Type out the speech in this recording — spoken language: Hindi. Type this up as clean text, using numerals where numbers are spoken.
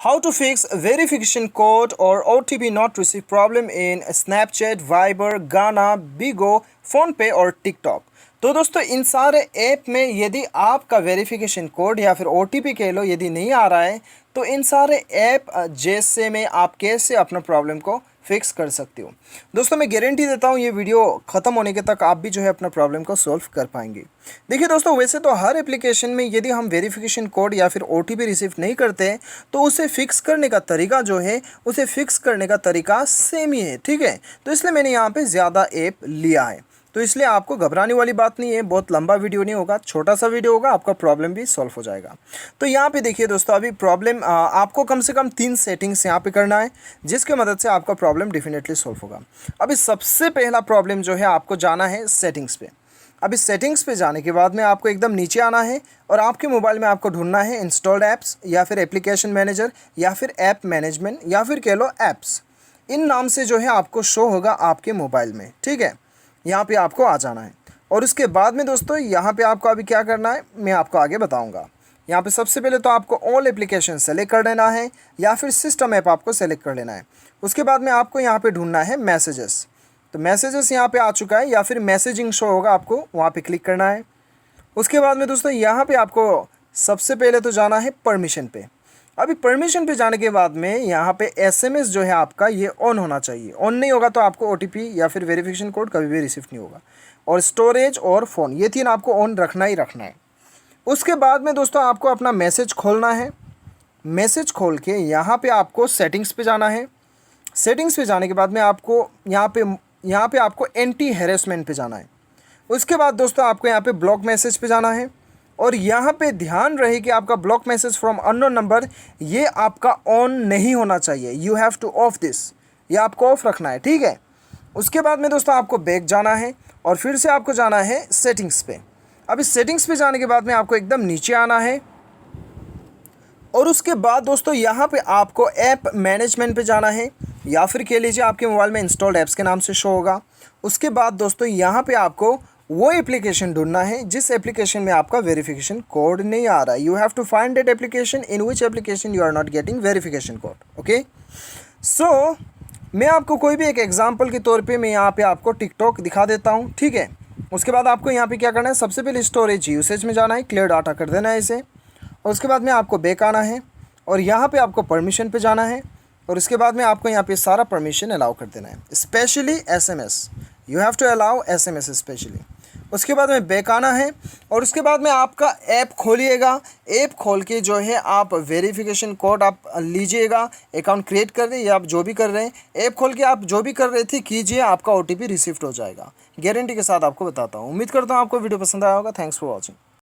How to fix verification code or OTP not received problem in Snapchat, Viber, Gaana, Bigo, PhonePe और TikTok। तो दोस्तों इन सारे ऐप में यदि आपका वेरिफिकेशन कोड या फिर OTP कह लो यदि नहीं आ रहा है तो इन सारे ऐप जैसे में आप कैसे अपना प्रॉब्लम को फिक्स कर सकते हो। दोस्तों मैं गारंटी देता हूँ ये वीडियो ख़त्म होने के तक आप भी जो है अपना प्रॉब्लम को सॉल्व कर पाएंगे। देखिए दोस्तों वैसे तो हर एप्लीकेशन में यदि हम वेरिफिकेशन कोड या फिर OTP रिसीव नहीं करते हैं तो उसे फिक्स करने का तरीका जो है उसे फिक्स करने का तरीका सेम ही है, ठीक है। तो इसलिए मैंने यहाँ पे ज़्यादा ऐप लिया है, तो इसलिए आपको घबराने वाली बात नहीं है। बहुत लंबा वीडियो नहीं होगा, छोटा सा वीडियो होगा, आपका प्रॉब्लम भी सॉल्व हो जाएगा। तो यहाँ पे देखिए दोस्तों अभी प्रॉब्लम आपको कम से कम 3 सेटिंग्स यहाँ पे करना है जिसके मदद से आपका प्रॉब्लम डेफिनेटली सॉल्व होगा। अभी सबसे पहला प्रॉब्लम जो है आपको जाना है सेटिंग्स पे। अभी सेटिंग्स पे जाने के बाद में आपको एकदम नीचे आना है और आपके मोबाइल में आपको ढूंढना है इंस्टॉल्ड ऐप्स या फिर एप्लीकेशन मैनेजर या फिर ऐप मैनेजमेंट या फिर कह लो ऐप्स। इन नाम से जो है आपको शो होगा आपके मोबाइल में, ठीक है। यहाँ पे आपको आ जाना है और उसके बाद में दोस्तों यहाँ पे आपको अभी क्या करना है मैं आपको आगे बताऊँगा। यहाँ पे सबसे पहले तो आपको ऑल एप्लीकेशन सेलेक्ट कर लेना है या फिर सिस्टम ऐप आपको सेलेक्ट कर लेना है। उसके बाद में आपको यहाँ पे ढूंढना है मैसेजेस। तो मैसेजेस यहाँ पे आ चुका है या फिर मैसेजिंग शो होगा, आपको वहाँ पे क्लिक करना है। उसके बाद में दोस्तों यहाँ पे आपको सबसे पहले तो जाना है परमिशन पे। अभी परमिशन पे जाने के बाद में यहाँ पे SMS जो है आपका ये ऑन होना चाहिए। ऑन नहीं होगा तो आपको OTP या फिर वेरिफिकेशन कोड कभी भी रिसीव नहीं होगा। और स्टोरेज और फ़ोन ये 3 आपको ऑन रखना ही रखना है। उसके बाद में दोस्तों आपको अपना मैसेज खोलना है। मैसेज खोल के यहाँ पे आपको सेटिंग्स पे जाना है। सेटिंग्स पे जाने के बाद में आपको यहाँ पे आपको एंटी हैरेसमेंट पे जाना है। उसके बाद दोस्तों आपको यहाँ पे ब्लॉक मैसेज पे जाना है और यहाँ पे ध्यान रहे कि आपका block message from unknown number ये आपका ऑन नहीं होना चाहिए। You have two of this, ये आपको ऑफ रखना है, ठीक है। उसके बाद में दोस्तों आपको बैक जाना है और फिर से आपको जाना है सेटिंग्स पे। अब इस सेटिंग्स पे जाने के बाद में आपको एकदम नीचे आना है और उसके बाद दोस्तों यहाँ पे आपको ऐप मैनेजमेंट पे जाना है या फिर कह लीजिए आपके मोबाइल में इंस्टॉल्ड ऐप्स के नाम से शो होगा। उसके बाद दोस्तों यहाँ पे आपको वो एप्लीकेशन ढूंढना है जिस एप्लीकेशन में आपका वेरिफिकेशन कोड नहीं आ रहा है। You have to find that application in which application you are not getting verification code, okay. So मैं आपको कोई भी एक एग्जांपल के तौर पे मैं यहाँ पे आपको टिकटॉक दिखा देता हूँ, ठीक है। उसके बाद आपको यहाँ पे क्या करना है, सबसे पहले स्टोरेज यूसेज में जाना है, क्लियर डाटा कर देना है इसे। और उसके बाद में आपको बैक आना है और यहाँ पे आपको परमिशन पे जाना है और उसके बाद में आपको यहाँ पे सारा परमिशन अलाउ कर देना है, specially SMS। You have to allow SMS specially. उसके बाद में बैक आना है और उसके बाद में आपका ऐप खोलिएगा। ऐप खोल के जो है आप वेरिफिकेशन कोड आप लीजिएगा, अकाउंट क्रिएट कर रहे या आप जो भी कर रहे हैं ऐप खोल के आप जो भी कर रहे थे कीजिए, आपका OTP रिसीव्ड हो जाएगा। गारंटी के साथ आपको बताता हूँ। उम्मीद करता हूँ आपको वीडियो पसंद आया होगा। Thanks for watching.